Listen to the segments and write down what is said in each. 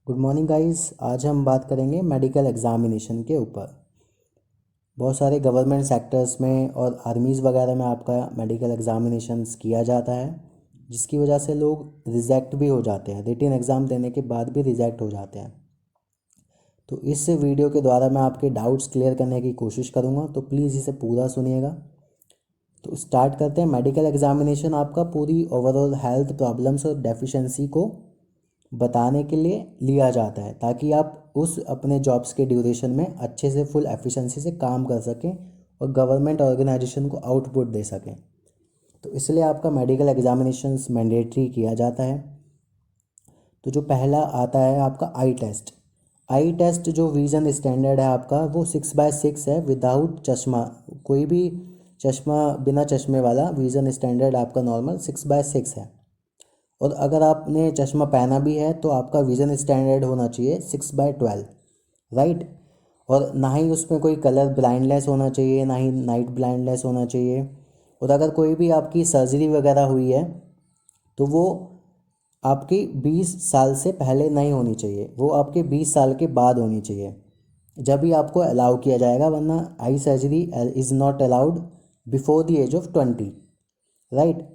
Good morning guys. आज हम बात करेंगे मेडिकल एग्जामिनेशन के ऊपर। बहुत सारे गवर्नमेंट सेक्टर्स में और आर्मीज़ वगैरह में आपका मेडिकल एग्जामिनेशंस किया जाता है, जिसकी वजह से लोग रिजेक्ट भी हो जाते हैं। रिटन एग्ज़ाम देने के बाद भी रिजेक्ट हो जाते हैं। तो इस वीडियो के द्वारा मैं आपके डाउट्स क्लियर करने की कोशिश करूँगा, तो प्लीज़ इसे पूरा सुनिएगा। तो स्टार्ट करते हैं। मेडिकल एग्जामिनेशन आपका पूरी ओवरऑल हेल्थ प्रॉब्लम्स और डेफिशिएंसी को बताने के लिए लिया जाता है, ताकि आप उस अपने जॉब्स के ड्यूरेशन में अच्छे से फुल एफिशिएंसी से काम कर सकें और गवर्नमेंट ऑर्गेनाइजेशन को आउटपुट दे सकें। तो इसलिए आपका मेडिकल एग्जामिनेशंस मैंडेटरी किया जाता है। तो जो पहला आता है आपका आई टेस्ट। आई टेस्ट जो विज़न स्टैंडर्ड है आपका, वो 6/6 है विदाउट चश्मा। कोई भी चश्मा, बिना चश्मे वाला विज़न स्टैंडर्ड आपका नॉर्मल 6/6 है। और अगर आपने चश्मा पहना भी है तो आपका विज़न स्टैंडर्ड होना चाहिए 6/12, राइट। और ना ही उसमें कोई कलर ब्लाइंडनेस होना चाहिए, ना ही नाइट ब्लाइंडनेस होना चाहिए। और अगर कोई भी आपकी सर्जरी वगैरह हुई है तो वो आपकी 20 साल से पहले नहीं होनी चाहिए, वो आपके 20 साल के बाद होनी चाहिए, जब भी आपको अलाउ किया जाएगा। वरना eye surgery is not allowed before the age of 20, right.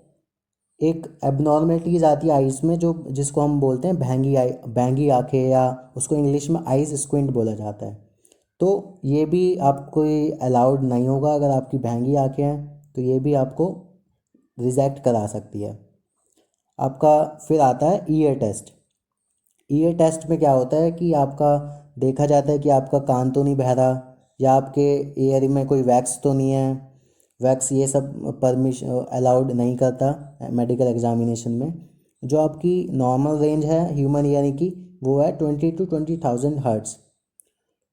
एक एबनॉर्मेलिटीज़ आती है आइज़ में, जो जिसको हम बोलते हैं भैंगी आई, भैंगी आँखें, या उसको इंग्लिश में आइज़ स्क्विंट बोला जाता है। तो ये भी आपको अलाउड नहीं होगा। अगर आपकी भैंगी आँखें हैं तो ये भी आपको रिजेक्ट करा सकती है। आपका फिर आता है ईयर टेस्ट। ईयर टेस्ट में क्या होता है कि आपका देखा जाता है कि आपका कान तो नहीं बह रहा, या आपके ईयर में कोई वैक्स तो नहीं है। वैक्स ये सब परमिशन अलाउड नहीं करता मेडिकल एग्जामिनेशन में। जो आपकी नॉर्मल रेंज है ह्यूमन ईयरिंग की, वो है 20 to 20,000 हर्ट्स।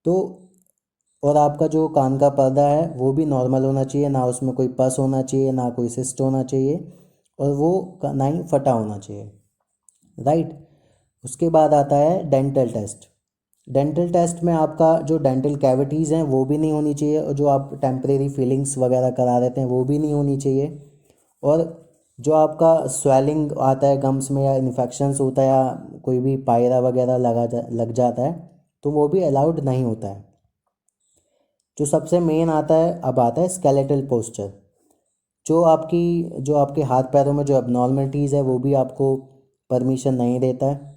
तो और आपका जो कान का पर्दा है वो भी नॉर्मल होना चाहिए, ना उसमें कोई पस होना चाहिए, ना कोई सिस्ट होना चाहिए, और वो ना ही फटा होना चाहिए, राइट। उसके बाद आता है डेंटल टेस्ट। डेंटल टेस्ट में आपका जो डेंटल कैविटीज़ हैं वो भी नहीं होनी चाहिए, और जो आप टेम्परेरी फीलिंग्स वगैरह करा देते हैं वो भी नहीं होनी चाहिए। और जो आपका स्वेलिंग आता है गम्स में, या इन्फेक्शंस होता है, या कोई भी पायरा वगैरह लग जाता है, तो वो भी अलाउड नहीं होता है। जो सबसे मेन आता है, अब आता है स्केलेटल पोस्चर। जो आपके हाथ पैरों में जो एबनॉर्मलिटीज़ है वो भी आपको परमिशन नहीं देता है।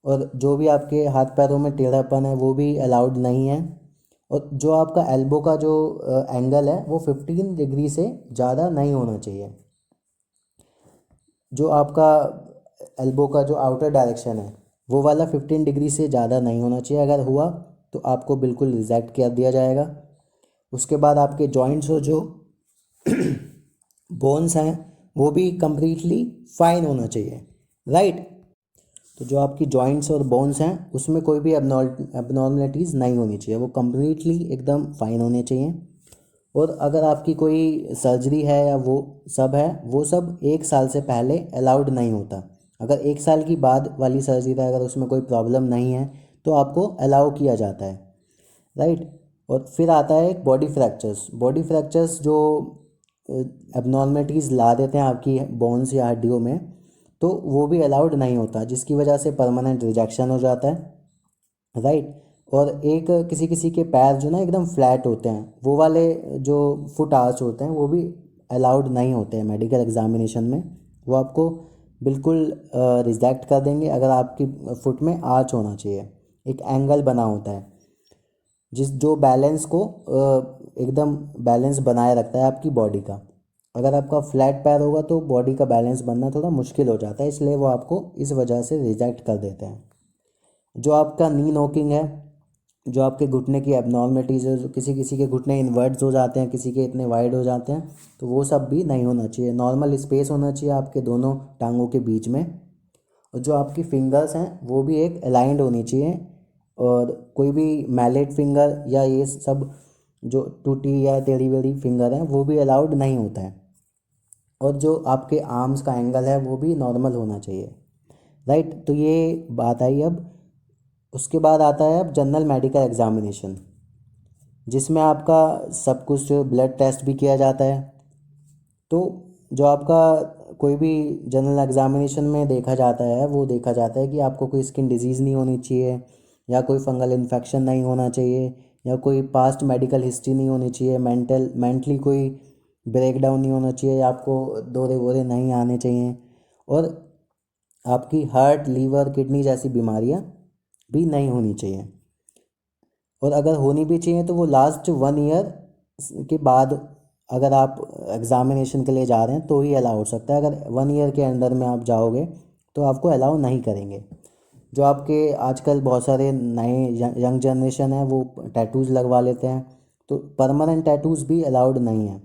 और जो भी आपके हाथ पैरों में टेढ़ापन है वो भी अलाउड नहीं है। और जो आपका एल्बो का जो एंगल है वो 15 डिग्री से ज़्यादा नहीं होना चाहिए। जो आपका एल्बो का जो आउटर डायरेक्शन है वो वाला 15 डिग्री से ज़्यादा नहीं होना चाहिए। अगर हुआ तो आपको बिल्कुल रिजेक्ट कर दिया जाएगा। उसके बाद आपके जॉइंट्स और जो बोन्स हैं वो भी कंप्लीटली फाइन होना चाहिए, राइट। तो जो आपकी जॉइंट्स और बोन्स हैं उसमें कोई भी एबनॉर्मलिटीज़ नहीं होनी चाहिए, वो कम्प्लीटली एकदम फाइन होने चाहिए। और अगर आपकी कोई सर्जरी है या वो सब है, वो सब 1 साल से पहले अलाउड नहीं होता। अगर 1 साल की बाद वाली सर्जरी है, अगर उसमें कोई प्रॉब्लम नहीं है तो आपको अलाउ किया जाता है, राइट। और फिर आता है एक बॉडी फ्रैक्चर्स। बॉडी फ्रैक्चर्स जो एबनॉर्मलिटीज़ ला देते हैं आपकी बोन्स या हड्डियों में, तो वो भी अलाउड नहीं होता, जिसकी वजह से परमानेंट रिजेक्शन हो जाता है, राइट। और एक किसी किसी के पैर जो ना एकदम फ्लैट होते हैं, वो वाले जो फुट आर्च होते हैं वो भी अलाउड नहीं होते हैं मेडिकल एग्जामिनेशन में। वो आपको बिल्कुल रिजेक्ट कर देंगे अगर आपकी फुट में आर्च होना चाहिए, एक एंगल बना होता है जो बैलेंस को एकदम बैलेंस बनाए रखता है आपकी बॉडी का। अगर आपका फ्लैट पैर होगा तो बॉडी का बैलेंस बनना थोड़ा मुश्किल हो जाता है, इसलिए वो आपको इस वजह से रिजेक्ट कर देते हैं। जो आपका नी नॉकिंग है, जो आपके घुटने की एबनॉर्मलिटीज़ है, जो किसी किसी के घुटने इन्वर्ट्स हो जाते हैं, किसी के इतने वाइड हो जाते हैं, तो वो सब भी नहीं होना चाहिए। नॉर्मल स्पेस होना चाहिए आपके दोनों टांगों के बीच में। और जो आपकी फिंगर्स हैं वो भी एक अलाइंड होनी चाहिए। और कोई भी मैलेट फिंगर या ये सब जो टूटी या टेढ़ी बेढ़ी फिंगर हैं वो भी अलाउड नहीं होता है। और जो आपके आर्म्स का एंगल है वो भी नॉर्मल होना चाहिए, राइट। तो ये बात आई अब। उसके बाद आता है अब जनरल मेडिकल एग्जामिनेशन, जिसमें आपका सब कुछ ब्लड टेस्ट भी किया जाता है। तो जो आपका कोई भी जनरल एग्जामिनेशन में देखा जाता है, वो देखा जाता है कि आपको कोई स्किन डिजीज़ नहीं होनी चाहिए, या कोई फंगल इन्फेक्शन नहीं होना चाहिए, या कोई पास्ट मेडिकल हिस्ट्री नहीं होनी चाहिए, मेंटली कोई ब्रेकडाउन नहीं होना चाहिए, या आपको दौरे वोरे नहीं आने चाहिए, और आपकी हार्ट, लीवर, किडनी जैसी बीमारियां भी नहीं होनी चाहिए। और अगर होनी भी चाहिए तो वो लास्ट 1 ईयर के बाद, अगर आप एग्ज़ामिनेशन के लिए जा रहे हैं तो ही अलाउ हो सकता है। अगर 1 ईयर के अंदर में आप जाओगे तो आपको अलाउ नहीं करेंगे। जो आपके आजकल बहुत सारे नए यंग जनरेशन है वो टैटूज़ लगवा लेते हैं, तो परमानेंट टैटूज़ भी अलाउड नहीं है,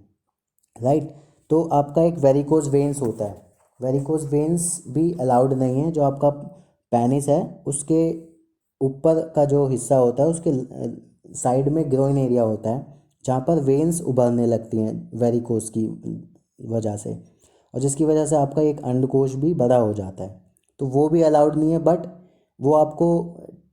राइट। तो आपका एक वेरिकोज वेन्स होता है, वेरिकोज वेन्स भी अलाउड नहीं है। जो आपका पेनिस है उसके ऊपर का जो हिस्सा होता है, उसके साइड में ग्रोइन एरिया होता है जहाँ पर वेन्स उभरने लगती हैं वेरिकोज की वजह से, और जिसकी वजह से आपका एक अंडकोश भी बड़ा हो जाता है, तो वो भी अलाउड नहीं है। बट वो आपको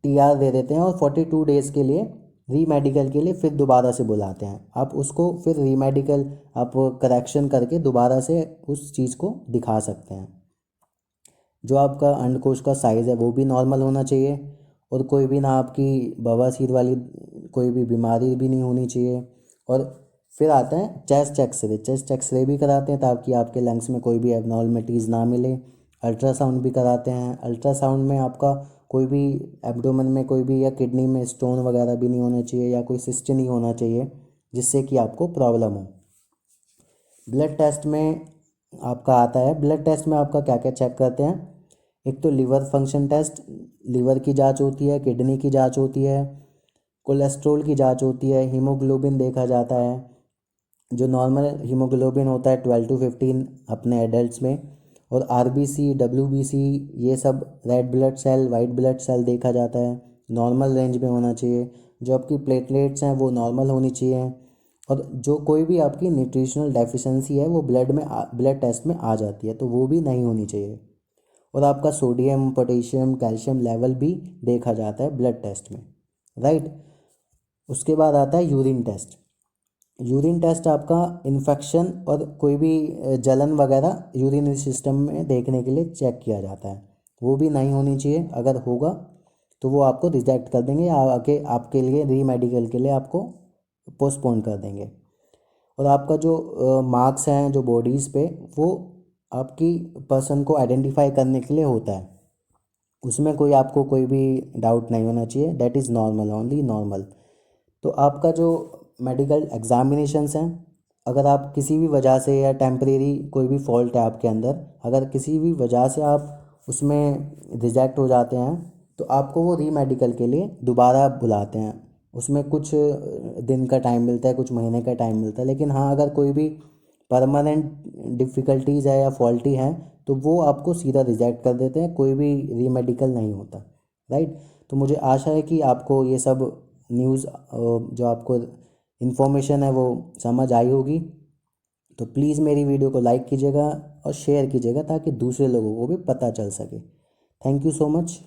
टीआर दे देते हैं और 42 डेज़ के लिए रीमेडिकल के लिए फिर दोबारा से बुलाते हैं। आप उसको फिर रीमेडिकल आप करेक्शन करके दोबारा से उस चीज़ को दिखा सकते हैं। जो आपका अंडकोश का साइज़ है वो भी नॉर्मल होना चाहिए, और कोई भी ना आपकी बवासीर वाली कोई भी बीमारी भी नहीं होनी चाहिए। और फिर आता है चेस्ट एक्सरे। चेस्ट एक्सरे भी कराते हैं ताकि आपके लंग्स में कोई भी एबनॉर्मलिटीज़ ना मिले। अल्ट्रासाउंड भी कराते हैं। अल्ट्रासाउंड में आपका कोई भी एब्डोमेन में कोई भी या किडनी में स्टोन वगैरह भी नहीं होना चाहिए, या कोई सिस्ट नहीं होना चाहिए जिससे कि आपको प्रॉब्लम हो। ब्लड टेस्ट में आपका आता है, ब्लड टेस्ट में आपका क्या क्या चेक करते हैं। एक तो लीवर फंक्शन टेस्ट, लीवर की जांच होती है, किडनी की जांच होती है, कोलेस्ट्रॉल की जांच होती है, हीमोग्लोबिन देखा जाता है। जो नॉर्मल हीमोग्लोबिन होता है 12 to 15 अपने एडल्ट्स में, और आरबीसी, डब्ल्यूबीसी, ये सब red blood cell, white blood cell देखा जाता है, नॉर्मल रेंज में होना चाहिए। जो आपकी प्लेटलेट्स हैं वो नॉर्मल होनी चाहिए, और जो कोई भी आपकी न्यूट्रिशनल डेफिशिएंसी है वो ब्लड टेस्ट में आ जाती है, तो वो भी नहीं होनी चाहिए। और आपका सोडियम, पोटेशियम, कैल्शियम लेवल भी देखा जाता है ब्लड टेस्ट में, राइट। उसके बाद आता है यूरिन टेस्ट। यूरिन टेस्ट आपका इन्फेक्शन और कोई भी जलन वगैरह यूरिनरी सिस्टम में देखने के लिए चेक किया जाता है, वो भी नहीं होनी चाहिए। अगर होगा तो वो आपको रिजेक्ट कर देंगे, या आगे आपके लिए रीमेडिकल के लिए आपको पोस्टपोन कर देंगे। और आपका जो मार्क्स हैं जो बॉडीज़ पे, वो आपकी पर्सन को आइडेंटिफाई करने के लिए होता है, उसमें कोई आपको कोई भी डाउट नहीं होना चाहिए। That is normal, only normal. तो आपका जो मेडिकल एग्ज़ामिनेशंस हैं, अगर आप किसी भी वजह से या टेम्परेरी कोई भी फॉल्ट है आपके अंदर, अगर किसी भी वजह से आप उसमें रिजेक्ट हो जाते हैं, तो आपको वो रीमेडिकल के लिए दोबारा बुलाते हैं। उसमें कुछ दिन का टाइम मिलता है, कुछ महीने का टाइम मिलता है, लेकिन हाँ, अगर कोई भी परमानेंट डिफ़िकल्टीज़ है या फॉल्टी है तो वो आपको सीधा रिजेक्ट कर देते हैं, कोई भी रीमेडिकल नहीं होता, राइट। तो मुझे आशा है कि आपको ये सब न्यूज़, जो आपको इन्फॉर्मेशन है वो समझ आई होगी। तो प्लीज़ मेरी वीडियो को लाइक कीजिएगा और शेयर कीजिएगा ताकि दूसरे लोगों को भी पता चल सके। Thank you so much.